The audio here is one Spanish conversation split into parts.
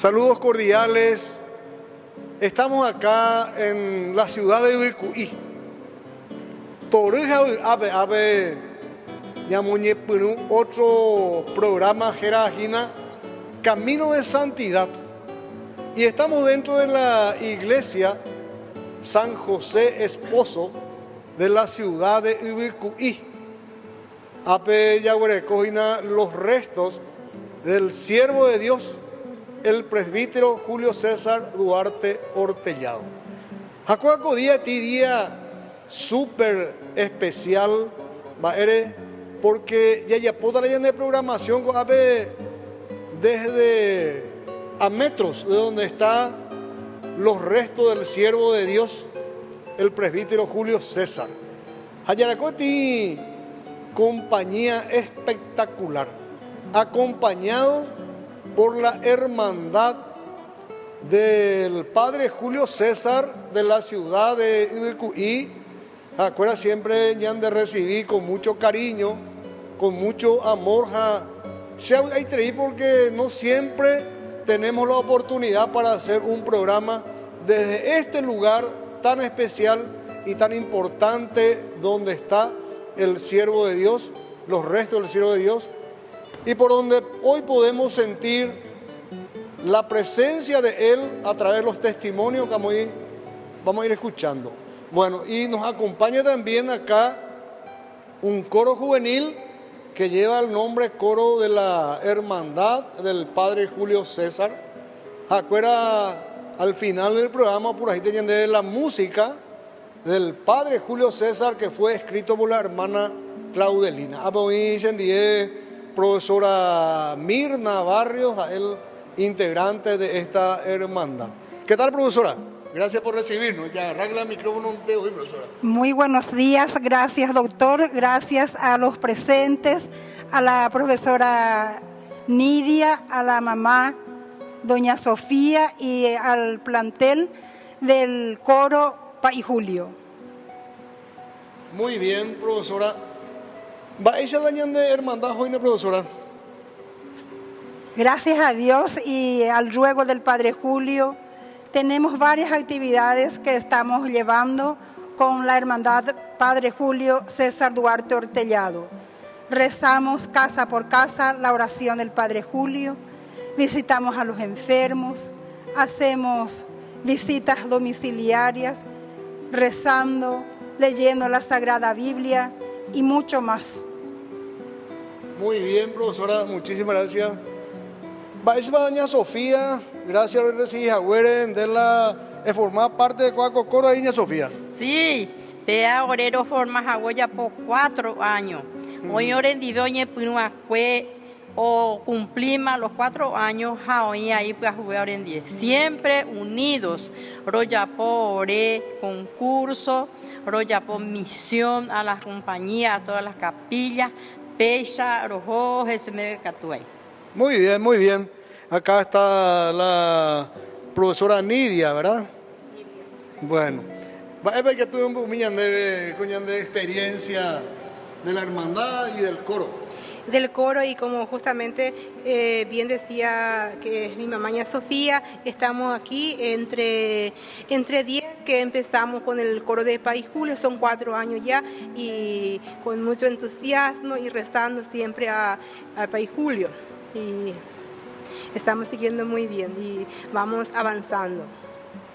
Saludos cordiales. Estamos acá en la ciudad de Ibicuí. Torija ave Yamuñe otro programa Jerajina, Camino de Santidad. Y estamos dentro de la iglesia San José Esposo de la ciudad de Ibicuí. Ape Yaguarecojina, los restos del siervo de Dios, el presbítero Julio César Duarte Ortellado. Jacoaco día súper especial, porque ya pueda la de programación desde a metros de donde están los restos del siervo de Dios, el presbítero Julio César. Hayaracoti, compañía espectacular, acompañado por la hermandad del padre Julio César de la ciudad de Ibicuí. Acuerda, siempre ya han de recibir con mucho cariño, con mucho amor. Porque no siempre tenemos la oportunidad para hacer un programa desde este lugar tan especial y tan importante donde está el siervo de Dios, los restos del siervo de Dios, y por donde hoy podemos sentir la presencia de Él a través de los testimonios que vamos a ir escuchando. Bueno, y nos acompaña también acá un coro juvenil que lleva el nombre Coro de la Hermandad del Padre Julio César. Acuerda, al final del programa, por ahí tenían de la música del Padre Julio César, que fue escrito por la hermana Claudelina. Profesora Mirna Barrios, el integrante de esta hermandad. ¿Qué tal, profesora? Gracias por recibirnos. Ya arregla el micrófono de hoy, profesora. Muy buenos días, gracias doctor, gracias a los presentes, a la profesora Nidia, a la mamá doña Sofía y al plantel del coro Pai Julio. Muy bien, profesora. ¿Va ella la de hermandad hoy, profesora? Gracias a Dios y al ruego del Padre Julio, tenemos varias actividades que estamos llevando con la hermandad Padre Julio César Duarte Ortellado. Rezamos casa por casa la oración del Padre Julio, visitamos a los enfermos, hacemos visitas domiciliarias, rezando, leyendo la Sagrada Biblia y mucho más. Muy bien, profesora, muchísimas gracias. Doña Sofía, gracias por recibir de formar parte de Coaco Coro de Doña Sofía. Sí, pea orero formas agoya por 4 años. Hoy orendidoñe pinuacue o cumplimos los 4 años hoy ahí pues jugar en 10. Siempre unidos. Royapo ore concurso, royapo misión a las compañías, a todas las capillas, pecha, rojo, ese catuay. Muy bien, muy bien. Acá está la profesora Nidia, ¿verdad? Bueno, va que tuve un millón de experiencia de la hermandad y del coro. Del coro, y como justamente bien decía que es mi mamá Sofía, estamos aquí entre 10 que empezamos con el coro de Pai Julio, son 4 años ya, y con mucho entusiasmo y rezando siempre a Pai Julio. Y estamos siguiendo muy bien y vamos avanzando.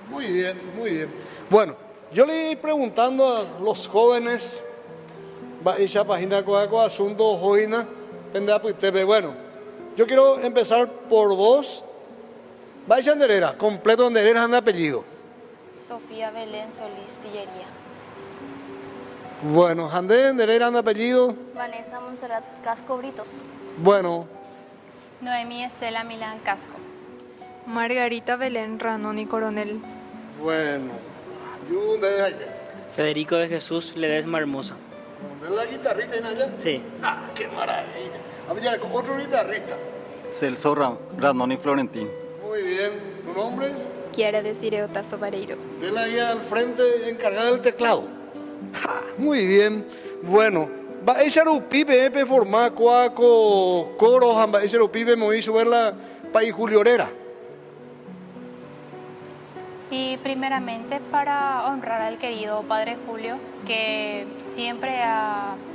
Muy bien, muy bien. Bueno, yo le iba preguntando a los jóvenes, esa página con asuntos jóvenes, bueno, yo quiero empezar por vos. Vaya Anderera, completo Anderera, anda apellido. Sofía Belén Solís Tillería. Bueno, Anderera, anda apellido. Vanessa Monserrat Casco Britos. Bueno. Noemí Estela Milán Casco. Margarita Belén Ranoni Coronel. Bueno. Federico de Jesús Ledesma Hermosa. ¿De la guitarrista en allá? Sí. Ah, qué maravilla. A ver, otro guitarrista. Celso Ranoni Florentín. Muy bien. ¿Tu nombre? Quiere decir Eutazo Vareiro. De la guía al frente encargada del teclado. Muy bien. Bueno. Va ese pibe formar cuaco coro, ese pibe me hizo ver la Pai Julio Herrera. Y primeramente para honrar al querido Padre Julio, que siempre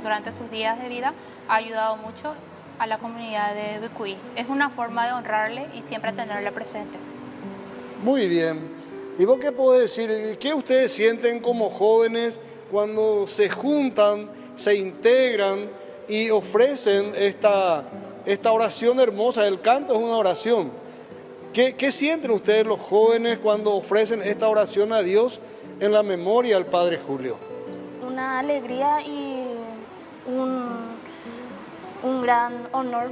durante sus días de vida ha ayudado mucho a la comunidad de Bicuí. Es una forma de honrarle y siempre tenerle presente. Muy bien. ¿Y vos qué podés decir? ¿Qué ustedes sienten como jóvenes cuando se juntan, se integran y ofrecen esta oración hermosa? El canto es una oración. ¿Qué sienten ustedes los jóvenes cuando ofrecen esta oración a Dios en la memoria al Padre Julio? Una alegría y un gran honor,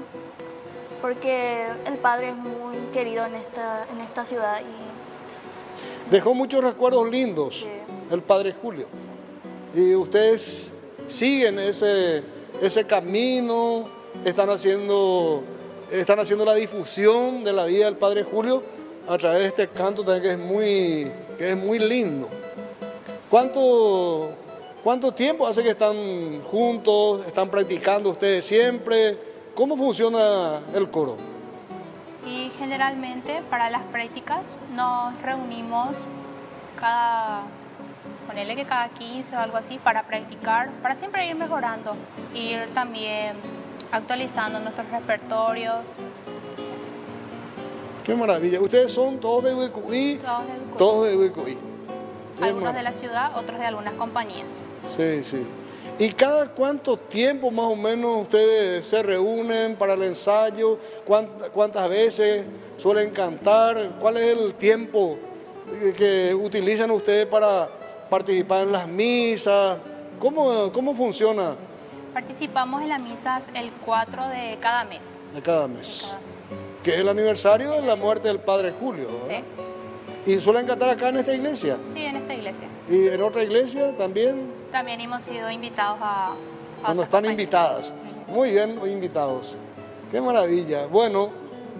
porque el Padre es muy querido en esta ciudad. Dejó muchos recuerdos lindos, sí, el Padre Julio. Sí. Y ustedes siguen ese camino, están haciendo la difusión de la vida del Padre Julio a través de este canto también que es muy lindo. ¿Cuánto tiempo hace que están juntos, están practicando ustedes siempre? ¿Cómo funciona el coro? Y generalmente para las prácticas nos reunimos ponele que cada 15 o algo así, para practicar, para siempre ir mejorando, ir también actualizando nuestros repertorios. Así. Qué maravilla. ¿Ustedes son todos de Bicuí? Todos de Bicuí. Algunos de la ciudad, otros de algunas compañías. Sí, sí. ¿Y cada cuánto tiempo más o menos ustedes se reúnen para el ensayo? ¿Cuántas veces suelen cantar? ¿Cuál es el tiempo que utilizan ustedes para participar en las misas? ¿Cómo funciona? Participamos en las misas el 4 de cada mes. De cada mes. Que es el aniversario de la muerte del Padre Julio, ¿verdad? Sí. ¿Y suelen cantar acá en esta iglesia? Sí, en esta iglesia. ¿Y en otra iglesia también? También hemos sido invitados a cuando están invitadas. Muy bien, invitados. Qué maravilla. Bueno,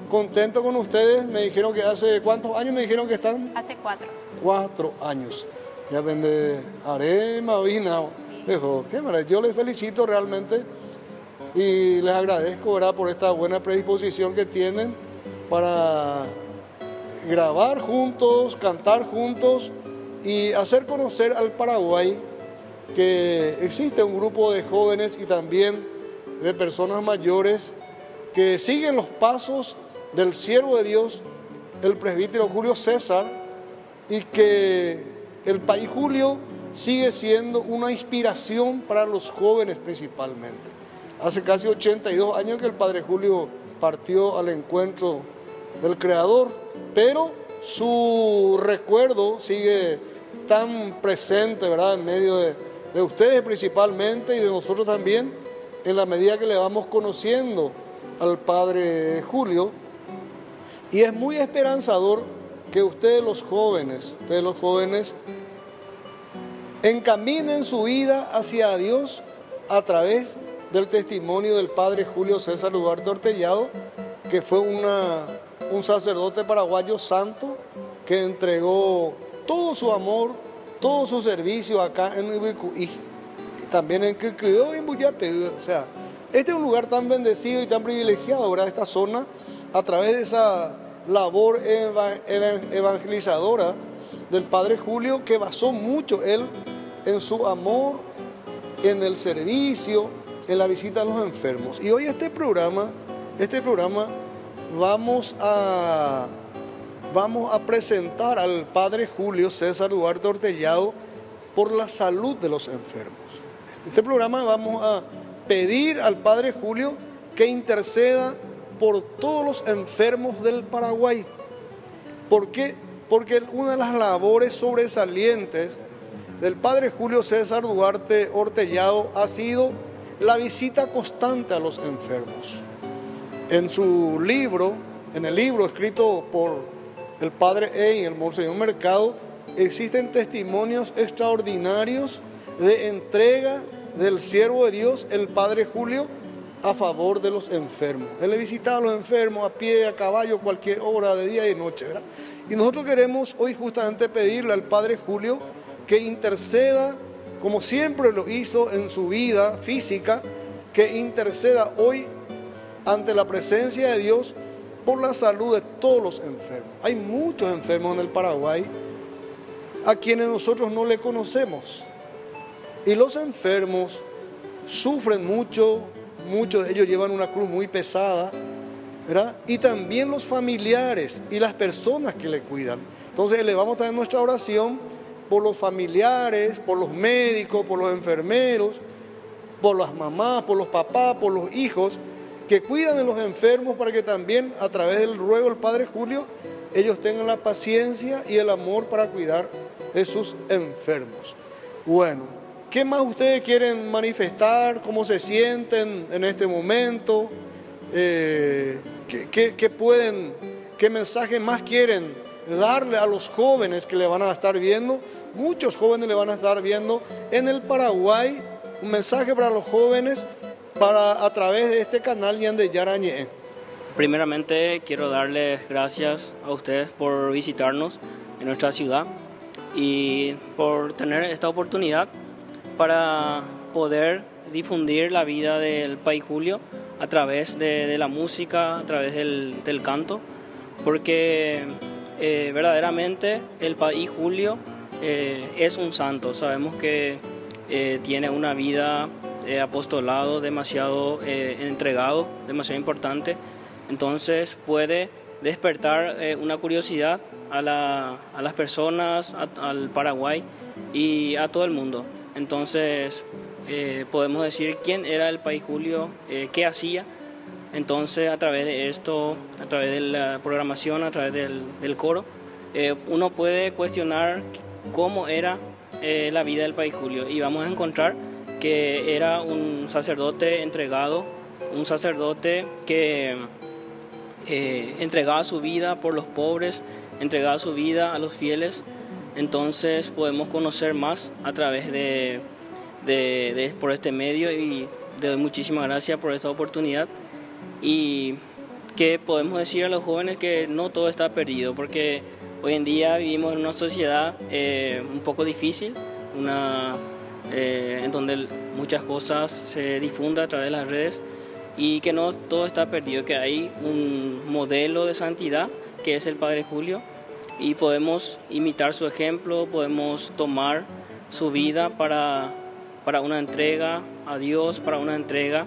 contento con ustedes. Me dijeron que hace, ¿cuántos años me dijeron que están? Hace 4. 4 años. Ya vende arema, vina. Dijo, qué maravilla. Yo les felicito realmente y les agradezco, ¿verdad?, por esta buena predisposición que tienen para grabar juntos, cantar juntos y hacer conocer al Paraguay que existe un grupo de jóvenes y también de personas mayores que siguen los pasos del siervo de Dios, el presbítero Julio César, y que el Padre Julio sigue siendo una inspiración para los jóvenes principalmente. Hace casi 82 años que el Padre Julio partió al encuentro del Creador, pero su recuerdo sigue tan presente, ¿verdad?, en medio de ustedes principalmente y de nosotros también, en la medida que le vamos conociendo al Padre Julio. Y es muy esperanzador que ustedes los jóvenes encaminen su vida hacia Dios a través del testimonio del Padre Julio César Duarte Ortellado, que fue un sacerdote paraguayo santo que entregó todo su amor, todo su servicio acá en Ibicuí, y también en Quiqueo y en Buyape. O sea, este es un lugar tan bendecido y tan privilegiado, ¿verdad?, esta zona, a través de esa labor evangelizadora del Padre Julio, que basó mucho él en su amor, en el servicio, en la visita a los enfermos. Y hoy este programa vamos a presentar al Padre Julio César Duarte Ortellado por la salud de los enfermos. Este programa vamos a pedir al Padre Julio que interceda por todos los enfermos del Paraguay. ¿Por qué? Porque una de las labores sobresalientes del Padre Julio César Duarte Ortellado ha sido la visita constante a los enfermos. En el libro escrito por el Padre Ey, el Monseñor Mercado, existen testimonios extraordinarios de entrega del siervo de Dios, el Padre Julio, a favor de los enfermos. Él le visitaba a los enfermos a pie, a caballo, cualquier hora, de día y de noche, ¿verdad? Y nosotros queremos hoy justamente pedirle al Padre Julio que interceda, como siempre lo hizo en su vida física, que interceda hoy ante la presencia de Dios por la salud de todos los enfermos. Hay muchos enfermos en el Paraguay a quienes nosotros no le conocemos. Y los enfermos sufren mucho, muchos de ellos llevan una cruz muy pesada, ¿verdad? Y también los familiares y las personas que le cuidan. Entonces elevamos también nuestra oración por los familiares, por los médicos, por los enfermeros, por las mamás, por los papás, por los hijos que cuidan de los enfermos, para que también a través del ruego del Padre Julio ellos tengan la paciencia y el amor para cuidar de sus enfermos. Bueno, ¿qué más ustedes quieren manifestar? ¿Cómo se sienten en este momento? ¿Qué mensaje más quieren darle a los jóvenes que le van a estar viendo? Muchos jóvenes le van a estar viendo en el Paraguay. Un mensaje para los jóvenes a través de este canal Ñande Yarañe. Primeramente quiero darles gracias a ustedes por visitarnos en nuestra ciudad y por tener esta oportunidad para poder difundir la vida del Pai Julio a través de la música, a través del canto, porque verdaderamente el Pai Julio es un santo. Sabemos que tiene una vida de apostolado demasiado entregado, demasiado importante. Entonces puede despertar una curiosidad a las personas, al Paraguay y a todo el mundo. Entonces podemos decir quién era el Pai Julio, qué hacía. Entonces a través de esto, a través de la programación, a través del coro, uno puede cuestionar cómo era la vida del Pai Julio, y vamos a encontrar que era un sacerdote entregado, un sacerdote que entregaba su vida por los pobres, entregaba su vida a los fieles. Entonces podemos conocer más a través por este medio, y le doy muchísimas gracias por esta oportunidad, y que podemos decir a los jóvenes que no todo está perdido, porque hoy en día vivimos en una sociedad un poco difícil, en donde muchas cosas se difunden a través de las redes, y que no todo está perdido, que hay un modelo de santidad que es el Padre Julio, y podemos imitar su ejemplo, podemos tomar su vida para una entrega a Dios, para una entrega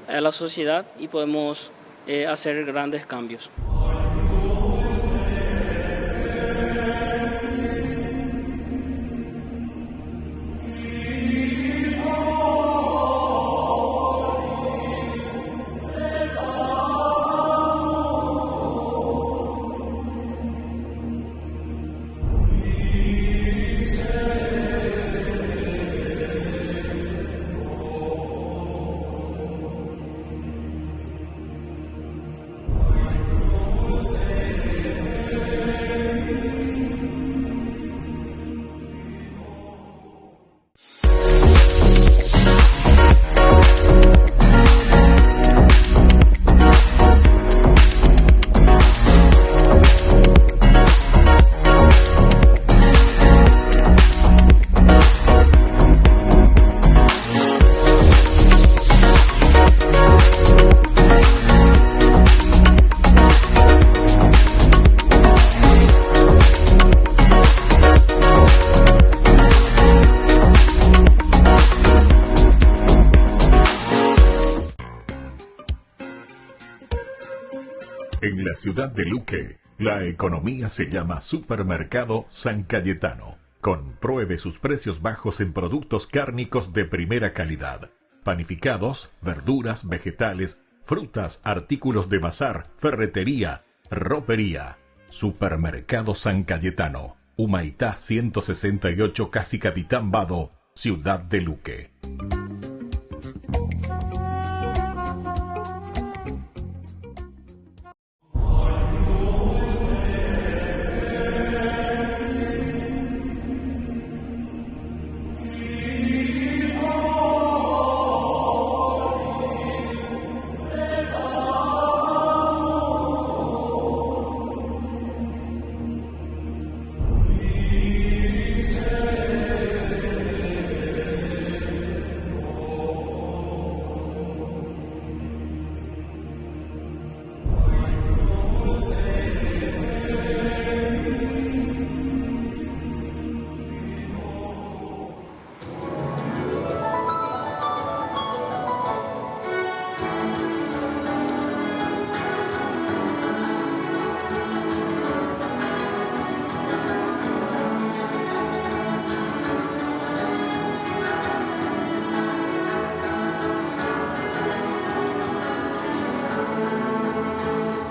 a la sociedad, y podemos hacer grandes cambios. En la ciudad de Luque, la economía se llama Supermercado San Cayetano. Compruebe sus precios bajos en productos cárnicos de primera calidad. Panificados, verduras, vegetales, frutas, artículos de bazar, ferretería, ropería. Supermercado San Cayetano. Humaitá 168, Casi Capitán Vado, ciudad de Luque.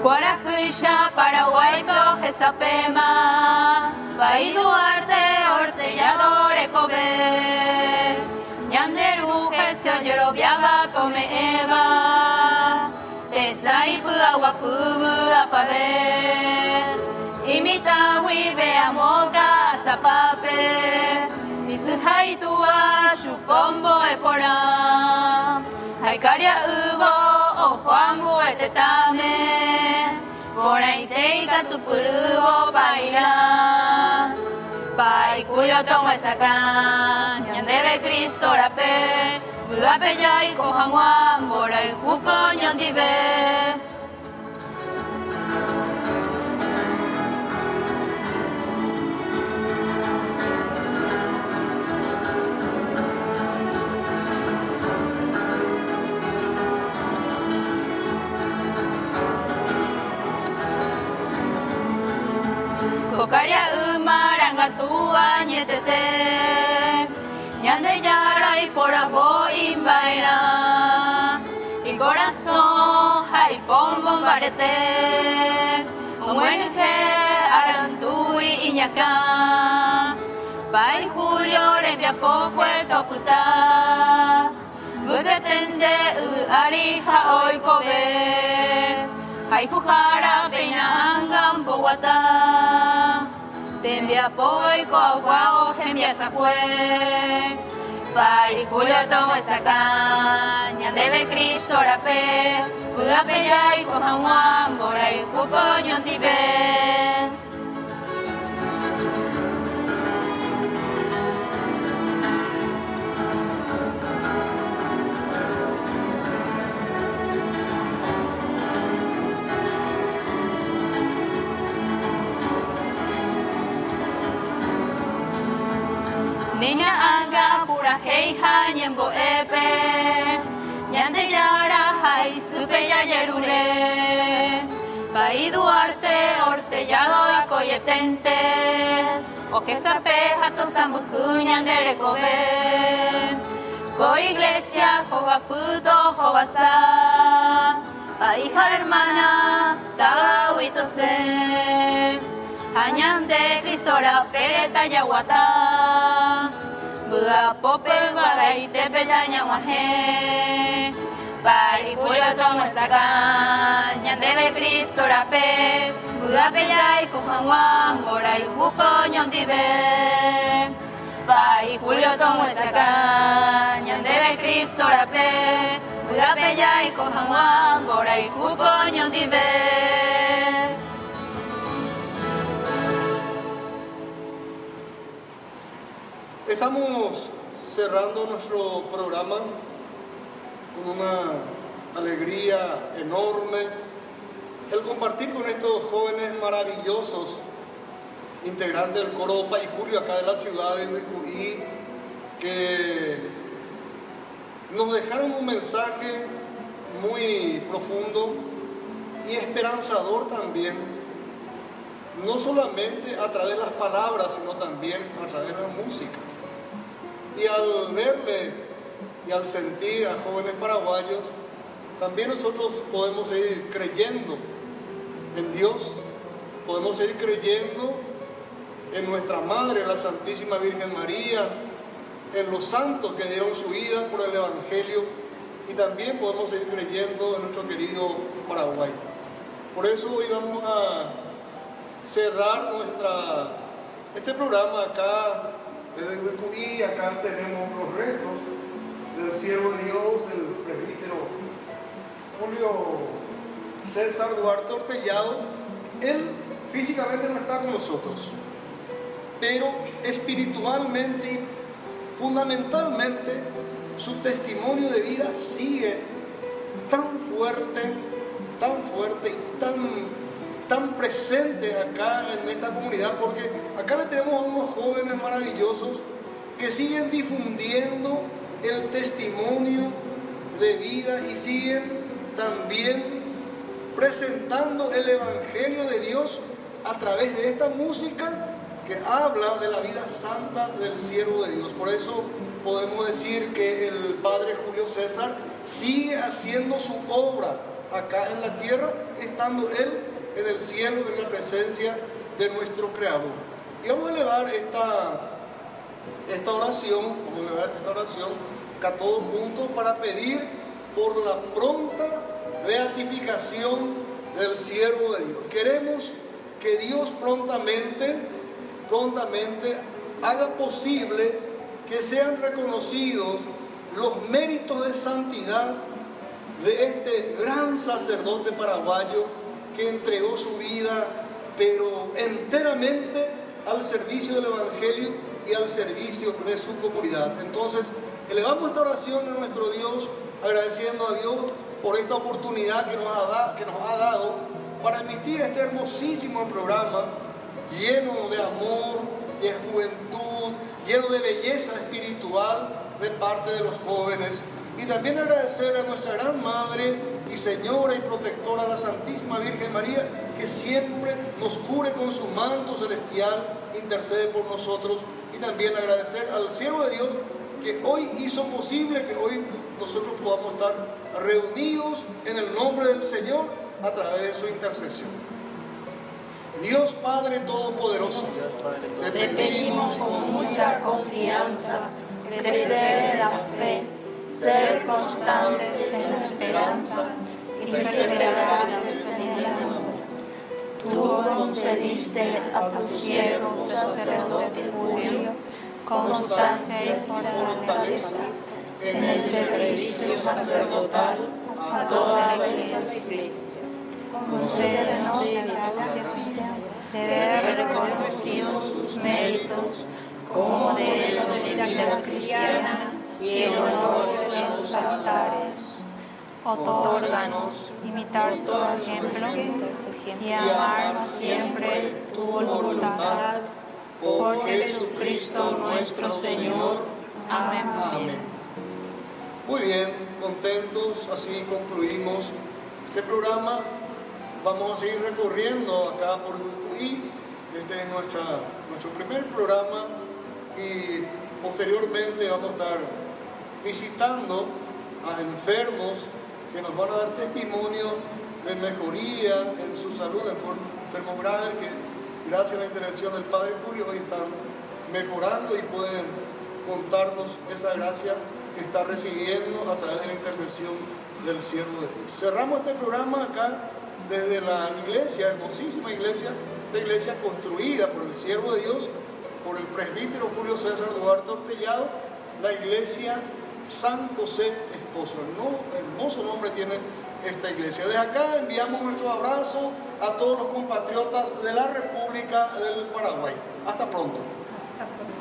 Guaracuya, Paraguay, Jesapema, Bai Duarte, Ortellado, Recober, Ñanderu, Gesio, Yorobiaba, Come Eva, Tesaipu, Aguapubu, Apader, Imitawi, Beamoga, Zapape, Nisuhaitua, Chupombo, Epora, Haikaria, Ubo, Ojuamu, Etetame, Poraiteika, Tupurubo, Paira, Pai, Julio, Toma, Sacan, Ñandebe, Cristo, Rape, Budape, Yai, Kohanguan, Bora, el Cupo, Ñandibe. Kokaria umaranga tua ñetete, ñande yara y por abo imbaira, y corazón hay pombo barete, muenge arandui iñaca, Pai Julio revia poco el toputa, bugetende arija hoy kobe. Hai fujara peina angam bogata, tembia poi guau tembia sakue. Pai Julio tomo saca, ñandebe Cristo rape, budape yai kohanwan borai kupo ñondibe. Niña anga pura heija ñembo epe, ñande yara hai supe ya yerule, Pai Duarte Ortellado y Coyetente, o que sape jato sambuku ñande recobe, co iglesia joga puto jogasa, Pai hija hermana taga huitose. Añande Cristora Pereta Yaguata, Buda Pope Guaday Tepe Yañaguaje, Pai Julio Tomo Saca, Ñandebe Cristora Pe, Buda Peyay Kujanguan, Bora y Cupo Ñondibe, Pai Julio Tomo Saca, Ñandebe Cristora Pe, Buda Peyay Kujanguan, Bora y Cupo Ñondibe. Estamos cerrando nuestro programa con una alegría enorme el compartir con estos jóvenes maravillosos integrantes del coro Pai Julio acá de la ciudad de Bicuí, que nos dejaron un mensaje muy profundo y esperanzador también, no solamente a través de las palabras, sino también a través de las músicas. Y al verle y al sentir a jóvenes paraguayos, también nosotros podemos seguir creyendo en Dios, podemos seguir creyendo en nuestra Madre, la Santísima Virgen María, en los santos que dieron su vida por el Evangelio, y también podemos seguir creyendo en nuestro querido Paraguay. Por eso hoy vamos a cerrar este programa acá desde Bicuí. Acá tenemos los restos del siervo de Dios, el presbítero Julio César Duarte Ortellado. Él físicamente no está con nosotros, pero espiritualmente y fundamentalmente su testimonio de vida sigue tan fuerte y tan presente acá en esta comunidad, porque acá le tenemos a unos jóvenes maravillosos que siguen difundiendo el testimonio de vida y siguen también presentando el Evangelio de Dios a través de esta música que habla de la vida santa del siervo de Dios. Por eso podemos decir que el padre Julio César sigue haciendo su obra acá en la tierra, estando Él en el cielo, en la presencia de nuestro Creador. Y vamos a elevar esta oración acá todos juntos para pedir por la pronta beatificación del siervo de Dios. Queremos que Dios prontamente haga posible que sean reconocidos los méritos de santidad de este gran sacerdote paraguayo que entregó su vida, pero enteramente al servicio del Evangelio y al servicio de su comunidad. Entonces, elevamos esta oración a nuestro Dios, agradeciendo a Dios por esta oportunidad que nos ha dado para emitir este hermosísimo programa lleno de amor, de juventud, lleno de belleza espiritual de parte de los jóvenes. Y también agradecer a nuestra gran Madre y Señora y Protectora, la Santísima Virgen María, que siempre nos cubre con su manto celestial, intercede por nosotros. Y también agradecer al siervo de Dios que hoy hizo posible que hoy nosotros podamos estar reunidos en el nombre del Señor a través de su intercesión. Dios Padre Todopoderoso, te pedimos con mucha confianza crecer en la fe, ser constantes en la esperanza y perseverantes en el amor. Tú concediste a tu siervo sacerdote Julio constancia y fortaleza en el servicio sacerdotal a toda la Iglesia. Concédenos la gracia de ver reconocidos sus méritos como modelo de vida cristiana y el honor de sus altares. Otórganos imitar tu ejemplo y amar siempre tu voluntad. Por Jesucristo nuestro Señor. Amén. Amén. Muy bien, contentos, así concluimos este programa. Vamos a seguir recorriendo acá por Ucuy. Este es nuestro primer programa y posteriormente vamos a estar visitando a enfermos que nos van a dar testimonio de mejoría en su salud, enfermos graves que gracias a la intervención del Padre Julio hoy están mejorando y pueden contarnos esa gracia que está recibiendo a través de la intercesión del siervo de Dios. Cerramos este programa acá desde la iglesia, hermosísima iglesia, esta iglesia construida por el siervo de Dios, por el presbítero Julio César Duarte Ortellado, la iglesia San José Esposo. Hermoso nombre tiene esta iglesia. Desde acá enviamos nuestro abrazo a todos los compatriotas de la República del Paraguay. Hasta pronto. Hasta pronto.